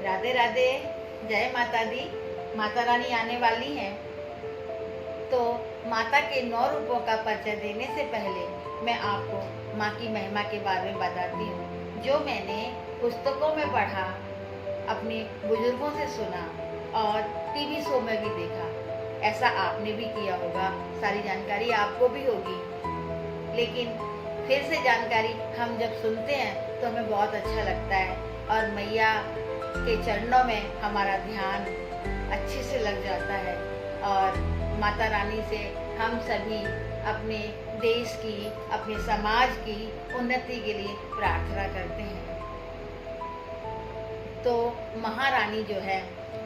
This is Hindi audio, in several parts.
राधे राधे। जय माता दी। माता रानी आने वाली हैं, तो माता के 9 रूपों का परिचय देने से पहले मैं आपको माँ की महिमा के बारे में बताती हूँ, जो मैंने पुस्तकों में पढ़ा, अपने बुजुर्गों से सुना और टीवी शो में भी देखा। ऐसा आपने भी किया होगा, सारी जानकारी आपको भी होगी, लेकिन फिर से जानकारी हम जब सुनते हैं तो हमें बहुत अच्छा लगता है और मैया के चरणों में हमारा ध्यान अच्छे से लग जाता है और माता रानी से हम सभी अपने देश की, अपने समाज की उन्नति के लिए प्रार्थना करते हैं। तो महारानी जो है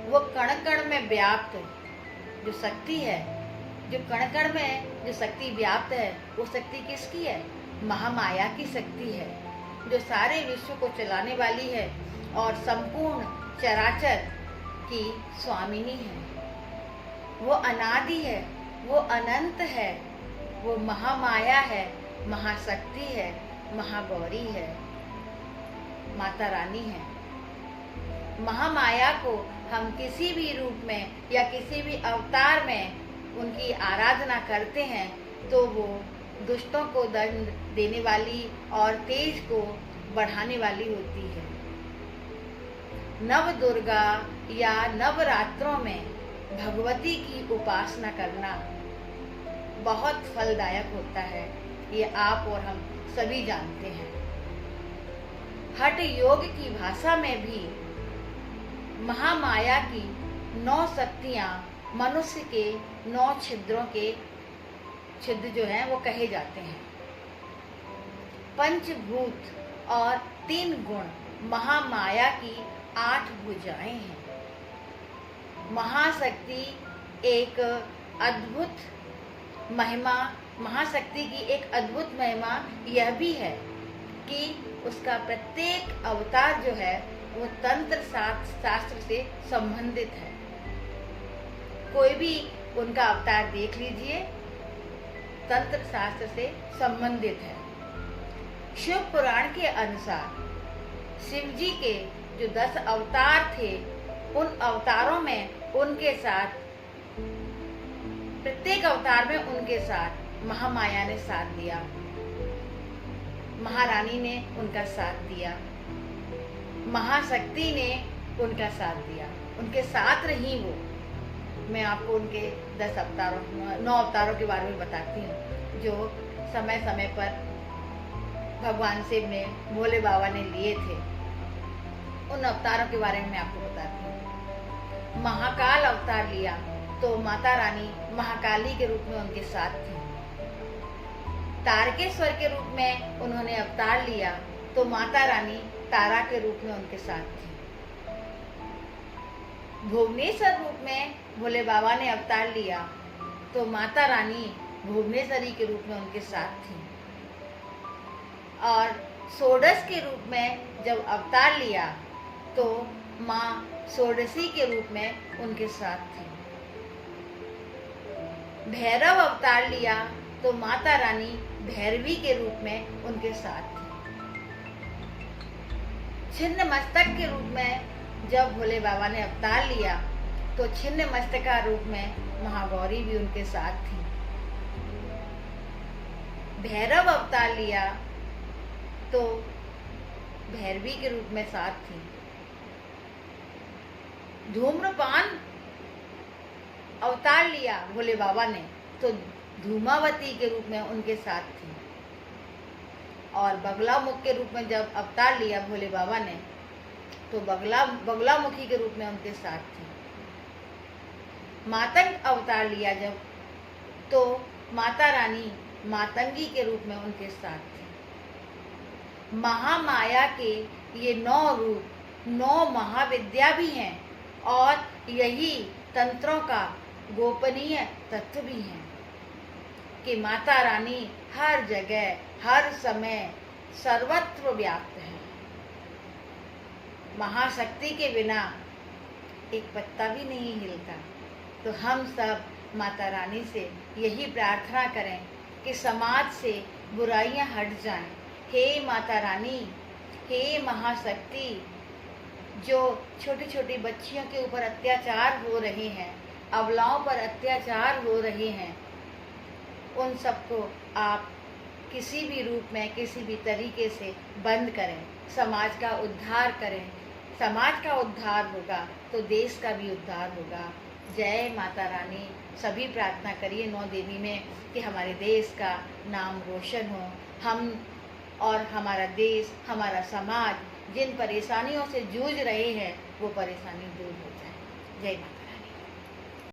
वो कण कण में व्याप्त जो शक्ति है, जो कण कण में जो शक्ति व्याप्त है, वो शक्ति किसकी है? महामाया की शक्ति है, जो सारे विश्व को चलाने वाली है और संपूर्ण चराचर की स्वामिनी है। वो अनादि है, वो अनंत है, वो महामाया है, महाशक्ति है, महागौरी है, माता रानी है। महामाया को हम किसी भी रूप में या किसी भी अवतार में उनकी आराधना करते हैं तो वो दुष्टों को दंड देने वाली और तेज को बढ़ाने वाली होती है। नव दुर्गा या नवरात्रों में भगवती की उपासना करना बहुत फलदायक होता है, ये आप और हम सभी जानते हैं। हठ योग की भाषा में भी महामाया की 9 शक्तियां मनुष्य के 9 छिद्रों के छिद्र जो हैं वो कहे जाते हैं। पंचभूत और 3 गुण महामाया की 8 भुजाएं हैं। महाशक्ति एक अद्भुत महिमा, महाशक्ति की एक अद्भुत महिमा यह भी है कि उसका प्रत्येक अवतार जो है वो तंत्र शास्त्र से संबंधित है। कोई भी उनका अवतार देख लीजिए, तंत्र शास्त्र से संबंधित है। शिव पुराण के अनुसार शिव जी के जो 10 अवतार थे, उन अवतारों में उनके साथ, प्रत्येक अवतार में उनके साथ महामाया ने साथ दिया, महारानी ने उनका साथ दिया, महाशक्ति ने उनका साथ दिया, उनके साथ रही वो। मैं आपको उनके 10 अवतारों, 9 अवतारों के बारे में बताती हूँ, जो समय समय पर भगवान शिव ने, भोले बाबा ने लिए थे। उन अवतारों के बारे में मैं आपको बताती हूँ। महाकाल अवतार लिया तो माता रानी महाकाली के रूप में उनके साथ थी। तारकेश्वर के रूप में उन्होंने अवतार लिया तो माता रानी तारा के रूप में उनके साथ थी। भुवनेश्वर रूप में भोले बाबा ने अवतार लिया तो माता रानी भुवनेश्वरी के रूप में उनके साथ थी। और षोडश के रूप में जब अवतार लिया तो माँ षोडशी के रूप में उनके साथ थी। भैरव अवतार लिया तो माता रानी भैरवी के रूप में उनके साथ थी। छिन्न मस्तक के रूप में जब भोले बाबा ने अवतार लिया तो छिन्न मस्तका रूप में महागौरी भी उनके साथ थी। भैरव अवतार लिया तो भैरवी के रूप में साथ थी। धूम्रपान अवतार लिया भोले बाबा ने तो धूमावती के रूप में उनके साथ थी। और बगलामुख के रूप में जब अवतार लिया भोले बाबा ने तो बगलामुखी के रूप में उनके साथ थी। मातंग अवतार लिया जब तो माता रानी मातंगी के रूप में उनके साथ थी। महामाया के ये 9 रूप 9 महाविद्या भी हैं और यही तंत्रों का गोपनीय तत्व भी हैं कि माता रानी हर जगह, हर समय, सर्वत्र व्याप्त है। महाशक्ति के बिना एक पत्ता भी नहीं हिलता। तो हम सब माता रानी से यही प्रार्थना करें कि समाज से बुराइयां हट जाएं। हे माता रानी, हे महाशक्ति, जो छोटी छोटी बच्चियों के ऊपर अत्याचार हो रहे हैं, अबलाओं पर अत्याचार हो रहे हैं, उन सबको आप किसी भी रूप में, किसी भी तरीके से बंद करें, समाज का उद्धार करें। समाज का उद्धार होगा तो देश का भी उद्धार होगा। जय माता रानी। सभी प्रार्थना करिए 9 देवी में कि हमारे देश का नाम रोशन हो, हम और हमारा देश, हमारा समाज जिन परेशानियों से जूझ रहे हैं वो परेशानी दूर हो जाए। जय माता।